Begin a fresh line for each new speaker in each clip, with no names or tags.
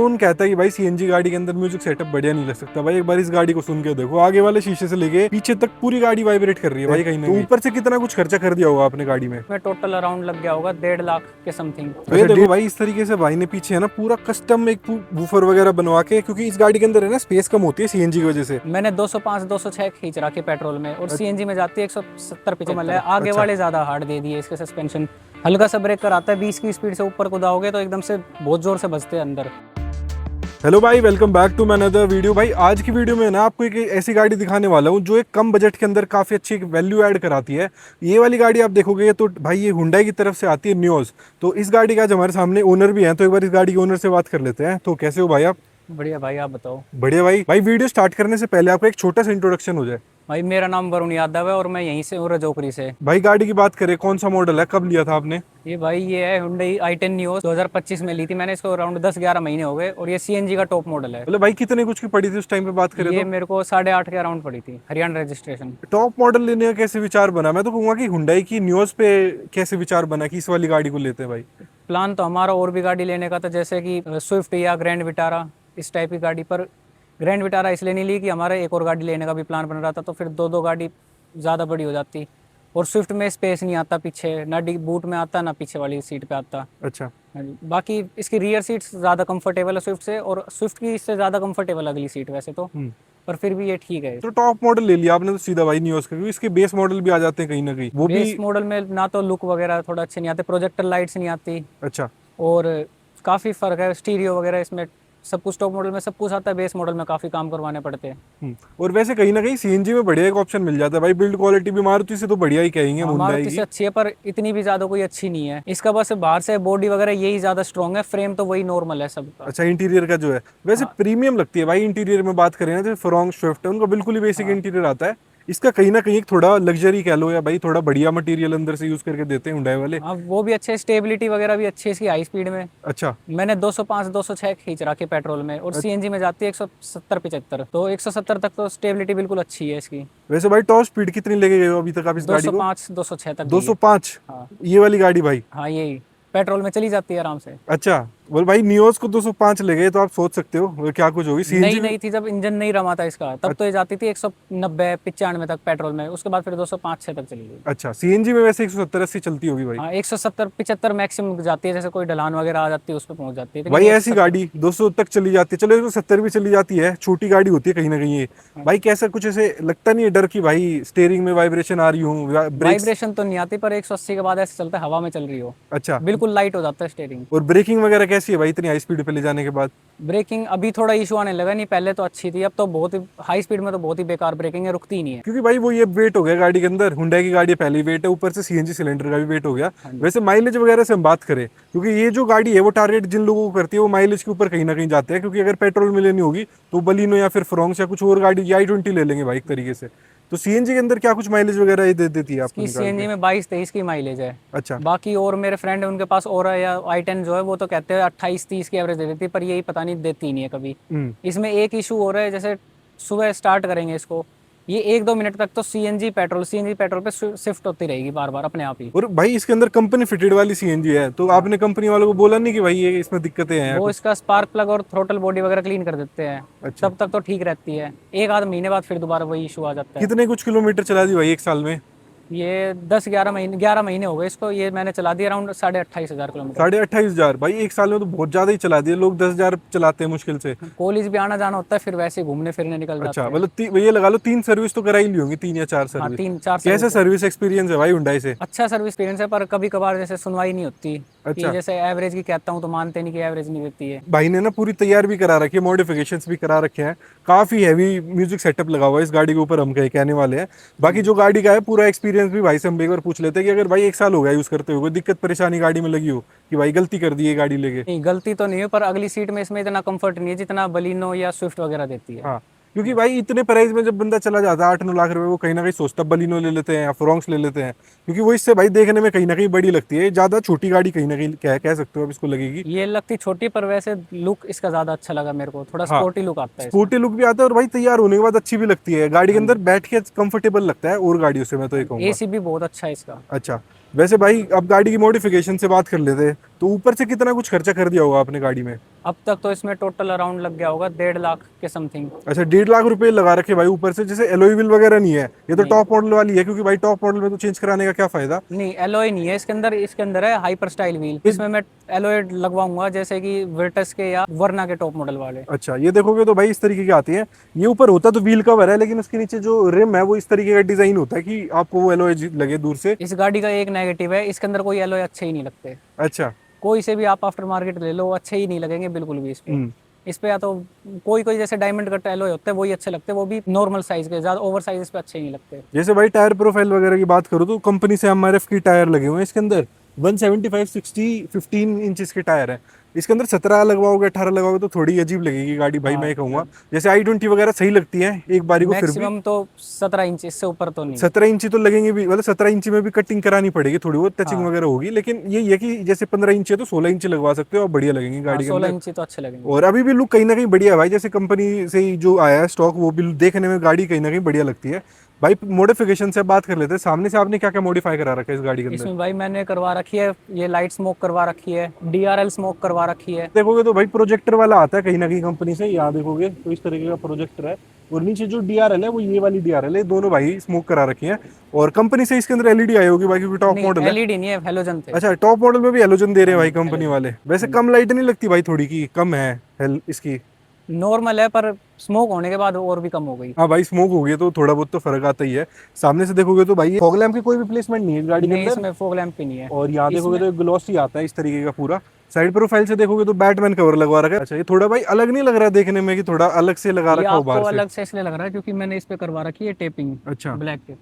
कौन कहता है कि भाई सीएनजी गाड़ी के अंदर म्यूजिक सेटअप बढ़िया नहीं लग सकता। भाई एक बार इस गाड़ी को सुन के देखो, आगे वाले शीशे से लेके पीछे तक पूरी गाड़ी वाइब्रेट कर रही है भाई कहीं ना कहीं। ऊपर से कितना कुछ खर्चा कर दिया होगा आपने गाड़ी में।
टोटल अराउंड लग गया होगा 1.5 लाख के समथिंग।
तो ये देखो भाई, इस तरीके से भाई ने पीछे है ना पूरा कस्टम एक वूफर वगैरह बनवा के, क्योंकि इस गाड़ी के अंदर है ना स्पेस कम होती है सीएनजी की वजह से।
मैंने 205 206 खींच रखी पेट्रोल में और सीएनजी में जाती है 170 75। आगे वाले ज्यादा हार्ड दे दिए इसके सस्पेंशन। हल्का सा ब्रेक कराता है, 20 की स्पीड से ऊपर कूदाओगे तो एकदम से बहुत जोर से बजते हैं अंदर।
हेलो भाई, welcome back to my another video. भाई आज की वीडियो में ना आपको एक ऐसी गाड़ी दिखाने वाला हूँ जो एक कम बजट के अंदर काफ़ी अच्छी वैल्यू ऐड कराती है। ये वाली गाड़ी आप देखोगे तो भाई ये हुंडई की तरफ से आती है न्यूज़। तो इस गाड़ी का आज हमारे सामने ओनर भी हैं, तो एक बार इस गाड़ी के ओनर से बात कर लेते हैं। तो कैसे हो भाई आप?
बढ़िया भाई, आप बताओ।
बढ़िया भाई। भाई वीडियो स्टार्ट करने से पहले आपका एक छोटा सा इंट्रोडक्शन हो जाए।
भाई मेरा नाम वरुण यादव है और मैं यहीं से हूँ, रजौकरी से।
भाई गाड़ी की बात करें, कौन सा मॉडल है, कब लिया था आपने?
ये है Hyundai i10 Neo 2025 में ली थी मैंने इसको। अराउंड 10-11 महीने हो गए और ये सीएनजी का टॉप मॉडल है।
मतलब भाई कितने कुछ की पड़ी थी उस टाइम पे बात करें
ये
तो?
मेरे को 8.5 के अराउंड पड़ी थी, हरियाणा रजिस्ट्रेशन।
टॉप मॉडल लेने का कैसे विचार बना? मैं तो कहूंगा कि हुंडई की न्यूज़ पे कैसे विचार बना कि इस वाली गाड़ी को लेते हैं भाई?
प्लान तो हमारा और भी गाड़ी लेने का था, जैसे कि स्विफ्ट या ग्रैंड विटारा, इस टाइप की गाड़ी। पर ग्रैंड विटारा इसलिए नहीं ली कि हमारा एक और गाड़ी लेने का भी प्लान बन रहा था, तो फिर दो गाड़ी ज़्यादा बड़ी हो जाती। और स्विफ्ट में स्पेस नहीं आता पीछे, ना बूट में आता ना पीछे वाली सीट पे आता।
अच्छा।
हाँ जी। बाकी इसकी रियर सीट्स ज़्यादा कंफर्टेबल है स्विफ्ट से, और स्विफ्ट की इससे ज़्यादा कंफर्टेबल अगली सीट वैसे तो। पर फिर भी ये ठीक है।
तो टॉप मॉडल ले लिया आपने तो सीधा भाई न्यूज़ का, क्योंकि इसके बेस मॉडल भी आ जाते हैं कहीं ना कहीं, वो भी।
बेस मॉडल में ना तो लुक वगैरह थोड़ा अच्छे नहीं आते, प्रोजेक्टर लाइट्स नहीं आती।
अच्छा।
और काफ़ी फ़र्क है, स्टीरियो वगैरह इसमें सब कुछ टॉप मॉडल में सब कुछ आता है, बेस मॉडल में काफ़ी काम करवाने पड़ते हैं।
और वैसे कहीं ना कहीं सीएनजी में बढ़िया एक ऑप्शन मिल जाता है भाई। बिल्ड क्वालिटी भी मारुति से तो बढ़िया ही कहेंगे, हुंडई
मारुति से
की।
अच्छी है पर इतनी भी ज़्यादा कोई अच्छी नहीं है। इसका बस बाहर से बॉडी वगैरह यही ज़्यादा स्ट्रॉन्ग है, फ्रेम तो वही नॉर्मल है सबका।
अच्छा, इंटीरियर का जो है वैसे प्रीमियम लगती है भाई। इंटीरियर में बात करें ना, जैसे फरोंग स्विफ्ट है उनका बिल्कुल ही बेसिक इंटीरियर आता है। इसका कहीं ना कहीं एक थोड़ा लग्जरी कह लो, या भाई थोड़ा बढ़िया मटेरियल अंदर से यूज करके देते हैं हुंडई वाले।
हाँ वो भी अच्छे, स्टेबिलिटी वगैरह भी अच्छी है इसकी, हाई स्पीड में।
अच्छा।
मैंने 205 206 खींच रखी पेट्रोल में और सीएनजी में जाती है 170 75। तो 170 तक तो स्टेबिलिटी बिल्कुल अच्छी है इसकी।
वैसे भाई टॉप स्पीड कितनी लेके गए हो अभी तक आप इस गाड़ी को?
205 206 तक गई है।
205?
हाँ।
ये वाली गाड़ी भाई?
हाँ यही पेट्रोल में चली जाती है आराम से।
अच्छा। बोल भाई नियोज को 205 ले गए तो आप सोच सकते हो वो क्या कुछ होगी सीएनजी
नहीं थी जब इंजन नहीं रमा था इसका, तब तो ये जाती थी 190 95 तक पेट्रोल में। उसके बाद फिर 205 6 तक चली गई।
अच्छा, सीएनजी में वैसे 170 80 चलती होगी भाई?
हाँ 170 75 मैक्सिमम जाती है, जैसे कोई ढलान वगैरह आ जाती है उस पर पहुंच जाती है।
भाई ऐसी गाड़ी 200 तक चली जाती है, चलो 170 भी चली जाती है, छोटी गाड़ी होती है कहीं ना कहीं ये। भाई कैसा कुछ ऐसे लगता नहीं है डर की भाई स्टेयरिंग में वाइब्रेशन आ रही हूँ,
वाइब्रेशन तो नहीं आती, पर 180 के बाद ऐसे चलता है हवा में चल रही हो।
अच्छा।
बिल्कुल लाइट हो जाता है स्टीयरिंग।
और ब्रेकिंग वगैरह कैसी है भाई इतनी हाई स्पीड पे ले जाने के बाद?
ब्रेकिंग अभी थोड़ा इशू आने लगा, नहीं पहले तो अच्छी थी, अब तो बहुत ही हाई स्पीड में तो बहुत ही बेकार ब्रेकिंग है, रुकती ही नहीं है।
क्योंकि भाई वो ये वेट हो गया गाड़ी के अंदर, हुंडई की गाड़ी पहले ही वेट है, ऊपर से सीएनजी सिलेंडर का भी वेट हो गया। वैसे माइलेज वगैरह से हम बात करें, क्योंकि ये जो गाड़ी है वो टारगेट जिन लोगों को करती है वो माइलेज के ऊपर कहीं ना कहीं जाते हैं। क्योंकि अगर पेट्रोल में लेनी होगी तो बलिनो या फिर फ्रोंक्स या कुछ और गाड़ी i20 ले लेंगे भाई एक तरीके से। तो सीएनजी के अंदर क्या कुछ माइलेज वगैरह ये दे देती है आपको?
सीएनजी में 22-23 की माइलेज है।
अच्छा।
बाकी और मेरे फ्रेंड है उनके पास और है, या i10 जो है वो तो कहते हैं 28-30 की एवरेज दे देती है, पर यही पता नहीं देती नहीं है कभी। इसमें एक इशू हो रहा है, जैसे सुबह स्टार्ट करेंगे इसको, ये 1-2 मिनट तक तो सीएनजी पेट्रोल पे शिफ्ट होती रहेगी बार बार अपने आप ही।
और भाई इसके अंदर कंपनी फिटेड वाली सीएनजी है, तो आपने कंपनी वालों को बोला नहीं कि भाई ये इसमें दिक्कतें हैं?
वो इसका स्पार्क प्लग और थ्रोटल बॉडी वगैरह क्लीन कर देते हैं।
अच्छा।
तब तक तो ठीक रहती है, एक आध महीने बाद फिर दोबारा वही इशू आ जाता है।
कितने कुछ किलोमीटर चला दी भाई एक साल में?
ये 11 महीने हो गए इसको, ये मैंने चला दिया अराउंड 28,500 किलोमीटर।
28,500 भाई एक साल में तो बहुत ज्यादा ही चला दिए। लोग 10,000 चलाते हैं मुश्किल से।
कॉलेज भी आना जाना होता है, फिर वैसे घूमने फिरने निकल जाते
अच्छा,
हैं।
मतलब ये लगा लो 3 सर्विस तो कराई ली होंगी, 3 या 4
हाँ
सर्विस।
3-4
कैसा सर्विस एक्सपीरियंस है भाई हुंडई से?
अच्छा सर्विस एक्सपीरियंस है, पर कभी कभार जैसे सुनवाई नहीं होती।
अच्छा।
कि जैसे एवरेज की कहता हूँ तो मानते नहीं कि एवरेज नहीं देती है।
भाई ने ना पूरी तैयार भी करा रखी है, मॉडिफिकेशंस भी करा रखे हैं, काफी हैवी म्यूजिक सेटअप लगा हुआ है इस गाड़ी के ऊपर, हम कहने वाले हैं। बाकी जो गाड़ी का है पूरा एक्सपीरियंस भी भाई से हम एक बार पूछ लेते हैं कि अगर भाई 1 साल हो गया यूज करते हुए, कोई दिक्कत परेशानी गाड़ी में लगी हो कि भाई गलती कर दी है गाड़ी लेके?
नहीं गलती तो नहीं है, पर अगली सीट में इसमें इतना कंफर्ट नहीं है जितना बलिनो या स्विफ्ट वगैरह देती है।
हाँ, क्योंकि भाई इतने प्राइस में जब बंदा चला जाता है 8-9 लाख रुपए, वो कहीं ना कहीं सोचता बलिनो ले लेते हैं या फ्रोंक्स ले लेते हैं, क्योंकि वो इससे भाई देखने में कहीं ना कहीं बड़ी लगती है। ज्यादा छोटी गाड़ी कहीं ना कहीं कह सकते हो आप इसको लगेगी।
ये लगती छोटी, पर वैसे लुक इसका ज्यादा अच्छा लगा मेरे को, थोड़ा स्पोर्टी लुक आता है।
स्पोर्टी लुक भी आता है और भाई तैयार होने के बाद अच्छी भी लगती है गाड़ी के अंदर, बैठ के कंफर्टेबल लगता है और गाड़ियों से मैं तो ये कहूंगा।
एसी भी बहुत अच्छा है इसका।
अच्छा। वैसे भाई अब गाड़ी की मॉडिफिकेशन से बात कर लेते हैं, तो ऊपर से कितना कुछ खर्चा कर दिया होगा आपने गाड़ी में?
अब तक तो इसमें टोटल अराउंड लग गया होगा 1.5 लाख के समथिंग।
अच्छा, 1.5 लाख रुपए लगा रखे भाई ऊपर से। जैसे एलॉय व्हील वगैरह नहीं है, ये तो
नहीं
टॉप मॉडल वाली है, क्योंकि भाई टॉप मॉडल में तो चेंज कराने का क्या फायदा।
नहीं, एलॉय नहीं है इसके अंदर है हाइपर स्टाइल व्हील। इसमें मैं एलॉय लगवाऊंगा जैसे कि वर्टस के या वरना के टॉप मॉडल वाले।
अच्छा, ये देखोगे तो भाई इस तरीके की आती है। ये ऊपर होता तो व्हील कवर है, लेकिन उसके नीचे जो रिम है वो इस तरीके का डिजाइन होता है कि आपको वो एलॉय लगे दूर से।
इस गाड़ी का एक नेगेटिव है, इसके अंदर कोई एलॉय अच्छे ही नहीं लगते।
अच्छा।
कोई से भी आप आफ्टर मार्केट ले लो, वो अच्छे ही नहीं लगेंगे बिल्कुल भी इस पे। इस पे या तो कोई कोई जैसे डायमंड कट एलॉय होते हैं वही अच्छे लगते हैं, वो भी नॉर्मल साइज के, ज्यादा ओवर साइज इस पे अच्छे ही नहीं लगते।
जैसे भाई टायर प्रोफाइल वगैरह की बात करो तो कंपनी से एमआरएफ की टायर लगे हुए हैं इसके अंदर। 175 60 15 इंचेस के टायर है। इसके अंदर 17 लगवाओगे 18 लगवाओगे तो थोड़ी अजीब लगेगी गाड़ी भाई, मैं ये कहूंगा। जैसे i20 वगैरह सही लगती है एक बारी को, फिर भी
मैक्सिमम तो 17 इंच, इससे ऊपर तो नहीं।
17 इंची तो लगेंगे भी, मतलब 17 इंची में भी कटिंग करानी पड़ेगी थोड़ी बहुत, टचिंग वगैरह होगी। लेकिन ये कि जैसे 15 इंची है तो 16 इंची लगवा सकते हो, और बढ़िया लगेंगी गाड़ी के
16
अंदर।
इंची तो अच्छे लगेंगे।
और अभी भी लुक कहीं ना कहीं बढ़िया है भाई, जैसे कंपनी से ही जो आया है स्टॉक, वो भी देखने में गाड़ी कहीं ना कहीं बढ़िया लगती है भाई। मॉडिफिकेशन से बात कर लेते हैं, सामने से आपने क्या क्या मॉडिफाई करा रखा है इस गाड़ी के अंदर?
इसमें भाई मैंने करवा रखी है, ये लाइट स्मोक करवा रखी है, डीआरएल स्मोक करवा रखी है।
देखोगे तो भाई प्रोजेक्टर वाला आता है कहीं ना कहीं कंपनी से, यहाँ देखोगे तो इस तरीके का प्रोजेक्टर है। और नीचे जो डीआरएल है वो ये वाली डीआरएल है, दोनों भाई स्मोक करा रखी है। और कंपनी से इसके अंदर एलईडी आई होगी भाई, क्योंकि टॉप
नहीं,
मॉडल है।
एलईडी नहीं है, हेलोजन थे।
अच्छा, टॉप मॉडल में भी हेलोजन दे रहे हैं भाई कंपनी वाले। वैसे कम लाइट नहीं लगती भाई, थोड़ी की कम है इसकी?
नॉर्मल है, पर स्मोक होने के बाद और भी कम हो गई।
हाँ भाई, स्मोक हो गई तो थोड़ा बहुत तो फर्क आता ही है। सामने से देखोगे तो भाई फॉग लैम्प की कोई भी प्लेसमेंट नहीं है इस गाड़ी के
नहीं,
अंदर।
इसमें फॉग लैंप भी नहीं है।
और यहाँ देखोगे
इसमें
तो ग्लॉसी आता है इस तरीके का पूरा। साइड प्रोफाइल से देखोगे तो बैटमैन कवर लगवा रखा है। अच्छा, ये थोड़ा भाई अलग नहीं लग रहा है देखने में, कि थोड़ा अलग से लगा
ये
रखा हो
आपको
बाहर से?
अलग से इसलिए लग रहा है क्योंकि मैंने इस पे करवा रखी है टेपिंग,
अच्छा,
ब्लैक टेप।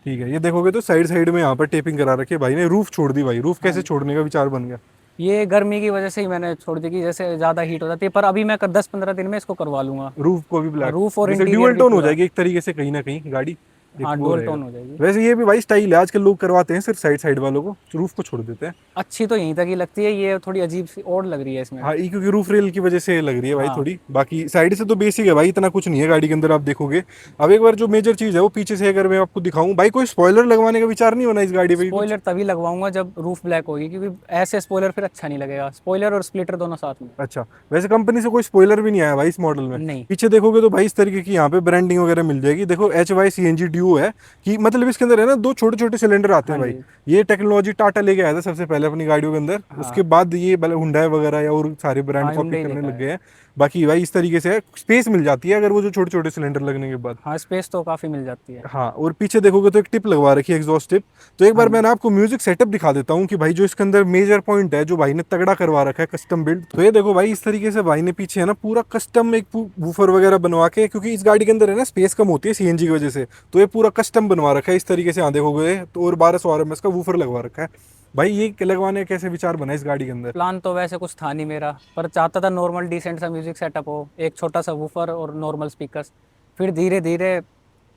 ठीक है। ये देखोगे तो साइड साइड में यहाँ पर टेपिंग करा रखी है भाई ने। रूफ छोड़ दी भाई, रूफ कैसे छोड़ने का विचार बन गया?
ये गर्मी की वजह से ही मैंने छोड़ दी, कि जैसे ज्यादा हीट हो जाती है, पर अभी मैं 10-15 दिन में इसको करवा लूंगा।
रूफ को भी ब्लैक,
रूफ और
जैसे
इंटीरियर
ड्यूअल
भी
टोन हो
पूरा।
जाएगी एक तरीके से कहीं ना कहीं गाड़ी। एक
हाँ,
वो
डुअल
रहेगा।
टोन हो जाएगी।
वैसे ये भी भाई स्टाइल है, आजकल लोग करवाते हैं सिर्फ साइड साइड वालों को, रूफ को छोड़ देते हैं।
अच्छी तो यहीं तक ही लगती है, ये थोड़ी अजीब सी और लग रही है इसमें।
हाँ, ये क्योंकि रूफ रेल की वजह से लग रही है भाई
हाँ।
थोड़ी। बाकी साइड से तो बेसिक है भाई, इतना कुछ नहीं है गाड़ी के अंदर आप देखोगे। अब एक बार जो मेजर चीज है वो पीछे से अगर मैं आपको दिखाऊं भाई, कोई स्पॉइलर लगवाने का विचार नहीं होना इस गाड़ी पे कुछ?
स्पॉइलर तभी लगवाऊंगा जब रूफ ब्लैक होगी, क्योंकि ऐसे स्पॉइलर फिर अच्छा नहीं लगेगा। स्पॉइलर और स्प्लिटर दोनों साथ में।
अच्छा, वैसे कंपनी से कोई स्पॉइलर भी नहीं आया भाई इस मॉडल में।
नहीं।
पीछे देखोगे तो भाई इस तरीके की यहाँ पे ब्रांडिंग वगैरह मिल जाएगी। देखो HY CNG ड्यू है, कि मतलब इसके अंदर है ना दो छोटे छोटे सिलेंडर आते हैं
हाँ
भाई।
जी।
ये टेक्नोलॉजी टाटा लेके आया था सबसे पहले अपनी गाड़ियों के अंदर। उसके बाद ये हुंडई वगैरह या और सारे ब्रांड
हाँ,
कॉपी
Hyundai
करने
लेकर
लग
आया।
गए हैं। बाकी भाई इस तरीके से स्पेस मिल जाती है अगर वो जो छोटे छोटे सिलेंडर लगने के बाद।
हाँ, स्पेस तो काफी मिल जाती है।
हाँ, और पीछे देखोगे तो एक टिप लगवा रखी है, एग्जॉस्ट टिप। तो एक
हाँ
बार
जी।
मैंने आपको म्यूजिक सेटअप दिखा देता हूँ कि भाई जो इसके अंदर मेजर पॉइंट है, जो भाई ने तगड़ा करवा रखा है कस्टम बिल्ड। तो ये देखो भाई इस तरीके से भाई ने पीछे है ना पूरा कस्टम एक वूफर वगैरह बनवा के, क्योंकि इस गाड़ी के अंदर है ना स्पेस कम होती है CNG की वजह से, तो ये पूरा कस्टम बनवा रखा है इस तरीके से। यहाँ देखोगे तो, और 1200 RMS का वूफर लगवा रखा है भाई। ये लगवाने का कैसे विचार बना इस गाड़ी के अंदर?
प्लान तो वैसे कुछ था नहीं मेरा, पर चाहता था नॉर्मल डिसेंट सा म्यूजिक सेटअप हो, एक छोटा सा वूफर और नॉर्मल स्पीकर्स। फिर धीरे धीरे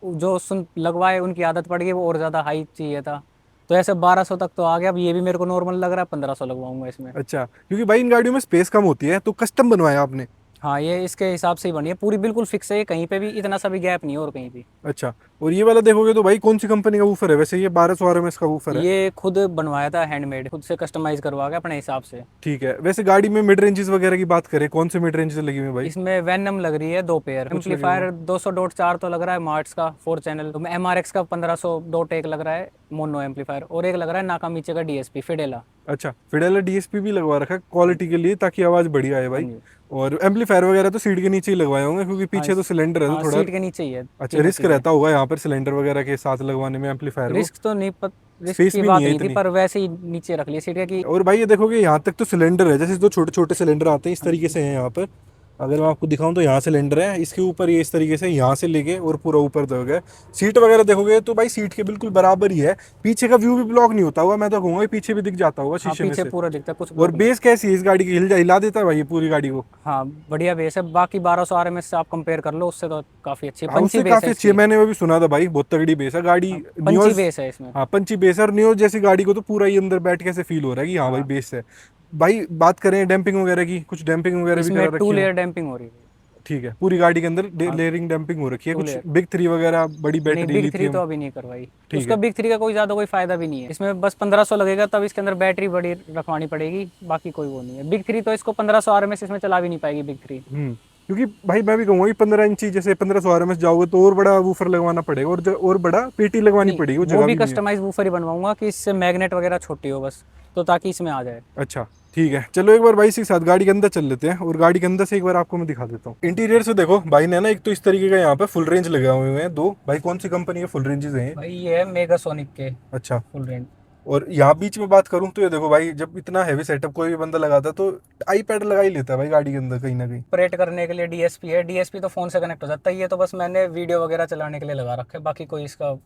जो सुन लगवाए उनकी आदत पड़ गई, वो और ज़्यादा हाई चाहिए था, तो ऐसे 1200 तक तो आ गया। अब ये भी मेरे को नॉर्मल लग रहा है, 1500 लगवाऊंगा इसमें।
अच्छा, क्योंकि भाई इन गाड़ियों में स्पेस कम होती है तो कस्टम बनवाया आपने?
हाँ, ये इसके हिसाब से ही बनी है, पूरी बिल्कुल फिक्स है, कहीं पे भी इतना सा भी गैप नहीं है और कहीं भी।
अच्छा, और ये वाला देखोगे तो भाई कौन सी कंपनी का वूफर है वैसे? ये 1200 RMS का वूफर है।
ये खुद बनवाया था, हैंडमेड, खुद से कस्टमाइज करवा के अपने हिसाब से।
ठीक है। वैसे गाड़ी में मिड रेंजेस वगैरह की बात करें, कौन से मिड रेंजेस लगी हुई है भाई?
इसमें वेनम लग रही है 2 पेयर। एम्पलीफायर 200.4 तो लग रहा है मार्ट्स का 4 चैनल। तो MRX का 1500.1 लग रहा है मोनो एम्पलीफायर, और एक लग रहा है नाकामीचे का DSP फिडेला।
अच्छा, फिडेला DSP भी लगवा रखा है क्वालिटी के लिए, ताकि आवाज बढ़िया आए भाई।
हाँ जी।
और एम्पलीफायर वगैरह तो सीट के नीचे ही लगवाए होंगे, क्योंकि पीछे तो सिलेंडर है
हाँ,
तो थोड़ा।
सीट के नीचे ही है।
अच्छा, रिस्क रहता होगा यहाँ पर सिलेंडर वगैरह के साथ लगवाने में एम्पलीफायर को?
रिस्क तो नहीं, रिस्क
स्पेस
की
भी
बात
नहीं है
नहीं थी,
इतनी।
पर वैसे ही नीचे रख लिया सीट की।
और भाई ये देखोगे यहाँ तक तो सिलेंडर है, जैसे दो छोटे छोटे सिलेंडर आते हैं इस तरीके से हैं यहाँ पर। अगर मैं आपको दिखाऊं तो यहाँ सिलेंडर है, इसके ऊपर ये इस तरीके से यहाँ से लेके और पूरा ऊपर तक है। सीट वगैरह देखोगे तो भाई सीट के बिल्कुल बराबर ही है। पीछे का व्यू भी ब्लॉक नहीं होता हुआ, मैं तो कहूँगा पीछे भी दिख जाता होगा
हाँ,
शीशे में
पीछे
से।
पूरा दिखता है, कुछ
और
block
बेस कैसी है इस गाड़ी की? हिला देता है भाई ये पूरी गाड़ी को?
नहीं। हाँ, बढ़िया बेस है। बाकी 1200 RMS से आप कंपेयर कर लो, उससे तो काफी अच्छी
हाँ,
पंची
उससे
बेस
काफी
है
अच्छी है,
इसकी।
मैंने वो भी सुना था भाई, बहुत तगड़ी बेस है गाड़ी।
पंची
नियोज,
बेस है इसमें।
हाँ पंची बेस है। और नियोज जैसी गाड़ी को तो पूरा ही अंदर बैठ के ऐसे फील हो रहा है कि हाँ भाई बेस है। भाई बात करें डैम्पिंग वगैरह की, कुछ डैम्पिंग वगैरह भी
इसमें
करा
2
रखी है?
लेयर डैम्पिंग हो रही है।
ठीक है, पूरी गाड़ी के अंदर लेयरिंग डैम्पिंग हो रखी है। कुछ बिग 3 वगैरह बड़ी
नहीं,
बैटरी
बिग 3
लिथियम।
तो अभी नहीं करवाई।
ठीक
उसका
है।
बिग 3 का कोई ज़्यादा कोई फ़ायदा भी नहीं है। इसमें बस 1500 लगेगा, तब इसके अंदर बैटरी बड़ी रखवानी पड़ेगी, बाकी कोई वो नहीं है। बिग 3 तो इसको 1500 आरएमएस इसमें चला भी नहीं पाएगी बिग 3।
क्योंकि भाई मैं भी कहूंगा कि 15 इंची जैसे 1500 आरएमएस जाओगे तो और बड़ा वूफर लगवाना पड़ेगा, और बड़ा पेटी लगवानी
नहीं,
पड़ेगी, वो
वो
जगह
भी
भी नहीं है।
कस्टमाइज वूफर ही बनवाऊंगा कि इससे मैग्नेट वगैरह छोटी हो बस, तो ताकि इसमें आ जाए।
अच्छा ठीक है, चलो एक बार भाई इसी के साथ गाड़ी के अंदर चल लेते हैं, और गाड़ी के अंदर से एक बार आपको मैं दिखा देता हूँ। इंटीरियर से देखो भाई ने ना एक तो इस तरीके का यहाँ पे फुल रेंज लगे हुए हैं दो। भाई कौन सी कंपनी के फुल रेंजेस हैं?
भाई ये है मेगासोनिक के
अच्छा।
Full range.
और यहाँ बीच में बात करूँ तो ये देखो भाई, जब इतना हैवी सेटअप कोई भी बंदा लगाता है तो आईपैड लगा ही लेता है भाई गाड़ी के अंदर कहीं ना कहीं।
ऑपरेट करने के लिए डीएसपी है, डीएसपी तो फ़ोन से कनेक्ट हो जाता है, ये तो बस मैंने वीडियो वगैरह चलाने के लिए लगा रखा है, बाकी कोई इसका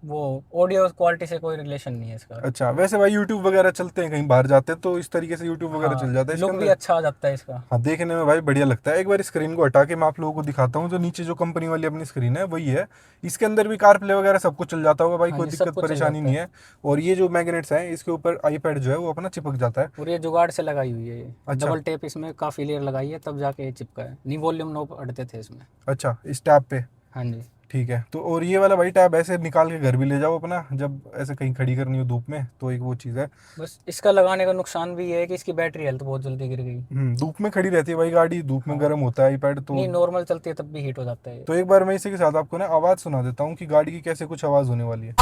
वो ऑडियो क्वालिटी से कोई रिलेशन नहीं है इसका।
अच्छा, वैसे भाई यूट्यूब वगैरह चलते हैं, कहीं बाहर जाते हैं तो इस तरीके से यूट्यूब वगैरह चल जाता है इसके
लुक भी
अंदर।
अच्छा आ जाता है इसका।
हाँ, देखने में भाई बढ़िया लगता है। एक बार स्क्रीन को हटा के मैं आप लोगों को दिखाता हूँ, जो नीचे जो कंपनी वाली अपनी स्क्रीन है वही है। इसके अंदर भी कार प्ले वगैरह सब कुछ चल जाता होगा भाई,
हाँ
कोई
जी, सब
दिक्कत
कुछ चल
परेशानी
जाता
नहीं है। और ये जो मैग्नेट्स हैं इसके ऊपर आईपैड जो है वो अपना चिपक जाता है।
और ये जुगाड़ से लगाई हुई है ये।
अच्छा।
डबल टेप इसमें काफ़ी लेयर लगाई है, तब जाके ये चिपका है, नहीं वॉल्यूम नॉब अड़ते थे इसमें।
अच्छा, इस टैब पे।
हाँ जी।
ठीक है, तो और ये वाला भाई टैब ऐसे निकाल के घर भी ले जाओ अपना, जब ऐसे कहीं खड़ी करनी हो धूप में, तो एक वो चीज़ है।
बस इसका लगाने का नुकसान भी ये है कि इसकी बैटरी हेल्थ बहुत जल्दी गिर गई।
धूप में खड़ी रहती है भाई गाड़ी, धूप में गर्म होता है आईपैड तो।
नहीं, नॉर्मल चलती है तब भी हीट हो जाता है ये।
तो एक बार मैं इसी के साथ आपको ना आवाज़ सुना देता हूँ कि गाड़ी की कैसे कुछ आवाज़ होने वाली है।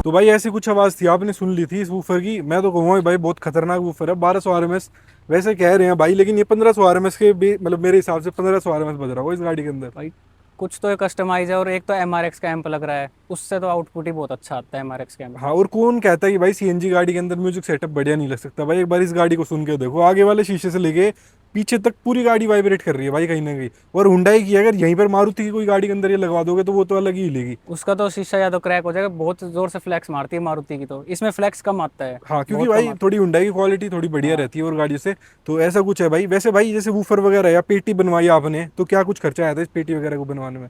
तो भाई ऐसी कुछ आवाज़ थी, आपने सुन ली थी इस वूफर की। मैं तो कहूँगा भाई बहुत खतरनाक वूफर है। 1200 आरएमएस वैसे कह रहे हैं भाई, लेकिन ये 1500 आरएमएस के भी, मतलब मेरे हिसाब से 1500 आरएमएस बज रहा होगा इस गाड़ी के अंदर।
भाई कुछ तो कस्टमाइज है, और एक तो एमआरएक्स का एम्प लग रहा है, उससे तो आउटपुट ही बहुत अच्छा आता है एमआरएक्स का एम्प।
हाँ, और कौन कहता है कि भाई सीएनजी गाड़ी के अंदर म्यूजिक सेटअप बढ़िया नहीं लग सकता? भाई एक बार इस गाड़ी को सुन के देखो, आगे वाले शीशे से लेके पीछे तक पूरी गाड़ी वाइब्रेट कर रही है भाई कहीं ना कहीं। और हुंडई की अगर यहीं पर मारुति की कोई गाड़ी के अंदर ये लगवा दोगे तो वो तो अलग ही हिलेगी।
उसका तो शीशा या तो क्रैक हो जाएगा, बहुत जोर से फ्लैक्स मारती है मारुति की, तो इसमें फ्लैक्स कम आता है।
हाँ, क्योंकि भाई थोड़ी हुंडई की क्वालिटी थोड़ी बढ़िया रहती है और गाड़ी से, तो ऐसा कुछ है भाई। वैसे भाई जैसे वूफर वगैरह या पेटी बनवाई आपने, तो क्या कुछ खर्चा आया था इस पेटी वगैरह को बनवाने में?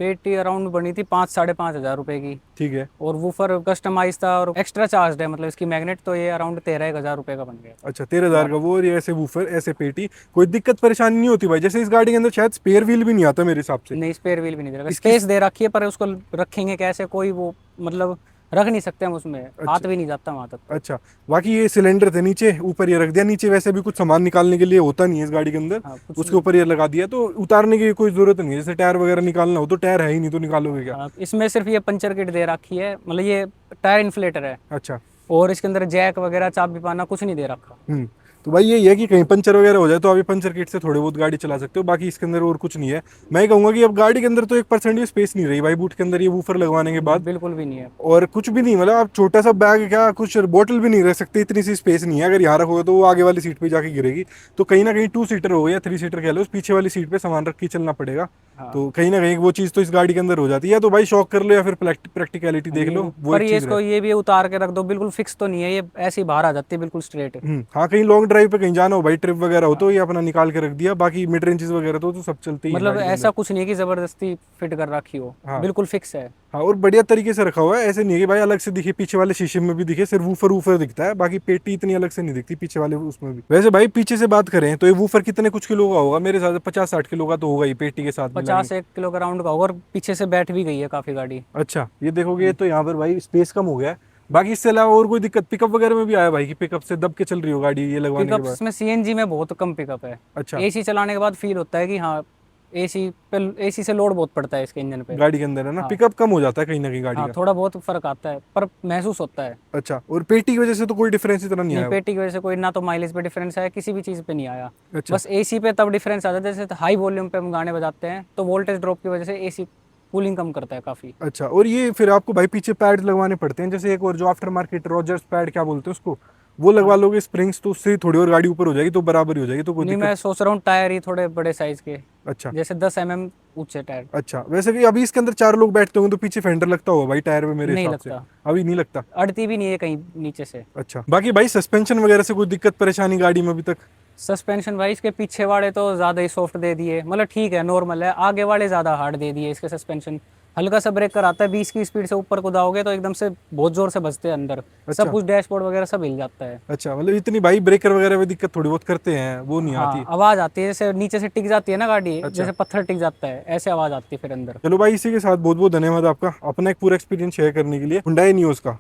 पेटी अराउंड बनी थी 5-5.5 हज़ार रुपए की।
ठीक है।
और वूफर कस्टमाइज था और एक्स्ट्रा चार्ज है, मतलब इसकी मैग्नेट, तो ये अराउंड 13-1 हज़ार रुपए का बन गया।
अच्छा, 13,000 का वो, और ये ऐसे वूफर ऐसे पेटी, कोई दिक्कत परेशानी नहीं होती भाई? जैसे इस गाड़ी के अंदर शायद स्पेयर व्हील भी नहीं आता मेरे हिसाब से।
नहीं, स्पेयर व्हील भी नहीं दे रखा, स्पेस दे रखी है, पर उसको रखेंगे कैसे, कोई वो मतलब रख नहीं सकते हम उसमें। हाथ भी नहीं जाता वहाँ तक।
अच्छा, बाकी ये सिलेंडर थे नीचे, ऊपर ये रख दिया। नीचे वैसे भी कुछ सामान निकालने के लिए होता नहीं है इस गाड़ी के अंदर।
हाँ,
उसके ऊपर ये लगा दिया, तो उतारने की कोई जरूरत नहीं है। जैसे टायर वगैरह निकालना हो तो टायर है ही नहीं, तो निकालोगे क्या?
इसमें सिर्फ ये पंचर किट दे रखी है, मतलब ये टायर इन्फ्लेटर है।
अच्छा।
और इसके अंदर जैक वगैरह, चाबी पाना कुछ नहीं दे रखा।
तो भाई यही है कि कहीं पंचर वगैरह हो जाए तो अभी पंचर किट से थोड़े बहुत गाड़ी चला सकते हो, बाकी इसके अंदर और कुछ नहीं है। मैं कहूंगा कि अब गाड़ी के अंदर तो 1% भी स्पेस नहीं रही भाई बूट के अंदर ये वूफर लगवाने के बाद।
बिल्कुल भी नहीं है,
और कुछ भी नहीं, मतलब आप छोटा सा बैग क्या, कुछ बोतल भी नहीं रख सकते, इतनी सी स्पेस नहीं है। अगर यहाँ रखोगे तो वो आगे वाली सीट पे जाके गिरेगी। तो कहीं ना कहीं 2 सीटर हो या 3 सीटर कह लो, उस पीछे वाली सीट पे सामान रख के चलना पड़ेगा। तो कहीं ना कहीं वो चीज़ तो इस गाड़ी के अंदर हो जाती है। तो भाई शौक कर लो या फिर प्रैक्टिकलिटी देख लो, वो
पर
एक
ये
चीज़
इसको ये भी उतार के रख दो, बिल्कुल फिक्स तो नहीं है ये, ऐसी बाहर आ जाती है बिल्कुल स्ट्रेट।
हाँ, कहीं लॉन्ग ड्राइव पे कहीं जाना हो भाई, ट्रिप वगैरह हो, तो ये अपना निकाल के रख दिया। बाकी मिड रेंजेस वगैरह तो सब चलते ही हैं
मतलब
गाड़ी के
ऐसा कुछ नहीं है कि जबरदस्ती फिट कर रखी हो, बिल्कुल फिक्स है।
हाँ, और बढ़िया तरीके से रखा हुआ है। ऐसे नहीं है कि भाई अलग से दिखे, पीछे वाले शीशे में भी दिखे, सिर्फ वूफर वूफर दिखता है, बाकी पेटी इतनी अलग से नहीं दिखती पीछे वाले उसमें भी। वैसे भाई पीछे से बात करें तो ये वूफर कितने कुछ किलो का होगा? मेरे हिसाब से 50-60 किलो का तो होगा ही पेटी के साथ।
50-1 किलो का राउंड का होगा, और पीछे से बैठ भी गई है काफी गाड़ी।
अच्छा, ये देखोगे तो यहाँ पर भाई स्पेस कम हो गया है। बाकी इससे अलावा और कोई दिक्कत पिकअप वगैरह में भी आया भाई, कि पिकअप से दब के चल रही हो गाड़ी ये लगवाने के बाद?
पिकअप में सीएनजी में बहुत कम पिकअप है।
अच्छा।
एसी चलाने के बाद फील होता है कि हाँ एसी से लोड बहुत पड़ता है इसके इंजन पे।
गाड़ी के अंदर है ना, पिकअप कम हो जाता है कहीं ना कहीं गाड़ी
हाँ
का।
थोड़ा बहुत फर्क आता है पर महसूस होता है।
अच्छा, और पेटी की वजह से तो कोई डिफरेंस इतना नहीं
नहीं,
आया?
पेटी की वजह से कोई ना तो माइलेज पे डिफरेंस आया, किसी भी चीज़ पे नहीं आया।
अच्छा।
बस एसी पे तब डिफरेंस आता है जैसे हाई वॉल्यूम पे हम गाने बजाते हैं तो वोल्टेज ड्रॉप की वजह से एसी कूलिंग कम करता है काफ़ी।
अच्छा, और ये फिर आपको भाई पीछे पैड लगवाने पड़ते हैं, जैसे एक और जो आफ्टर मार्केट रॉजर्स पैड क्या बोलते हैं उसको, वो लगवा लोगे स्प्रिंग्स तो उससे थोड़ी और गाड़ी ऊपर हो जाएगी, तो बराबर ही हो जाएगी, तो कोई
नहीं,
दिक्कत?
मैं सोच रहा हूँ टायर ही थोड़े बड़े साइज के,
अच्छा।
जैसे 10 mm ऊंचे टायर।
अच्छा, वैसे कि अभी इसके अंदर 4 लोग बैठते होंगे तो पीछे फेंडर लगता होगा भाई टायर में मेरे
नहीं
हिसाब से?
लगता,
अभी नहीं लगता?
अड़ती भी नहीं है कहीं नीचे से।
अच्छा, बाकी भाई सस्पेंशन वगैरह से कोई दिक्कत परेशानी गाड़ी में अभी तक?
सस्पेंशन भाई इसके पीछे वाले तो ज़्यादा ही सॉफ्ट दे दिए, मतलब ठीक है नॉर्मल है, आगे वाले ज़्यादा हार्ड दे दिए इसके सस्पेंशन। हल्का सा ब्रेक कराता है, 20 की स्पीड से ऊपर को दाओगे तो एकदम से बहुत जोर से बजते हैं अंदर,
अच्छा।
सब कुछ डैशबोर्ड वगैरह सब हिल जाता है।
अच्छा, मतलब इतनी भाई ब्रेकर वगैरह में दिक्कत थोड़ी बहुत करते हैं, वो नहीं
हाँ
आती?
आवाज़ आती है, जैसे नीचे से टिक जाती है ना गाड़ी,
अच्छा।
जैसे पत्थर टिक जाता है ऐसे आवाज़ आती है फिर अंदर।
चलो भाई, इसी के साथ बहुत बहुत धन्यवाद आपका अपना एक पूरा एक्सपीरियंस शेयर करने के लिए Hyundai Nios का।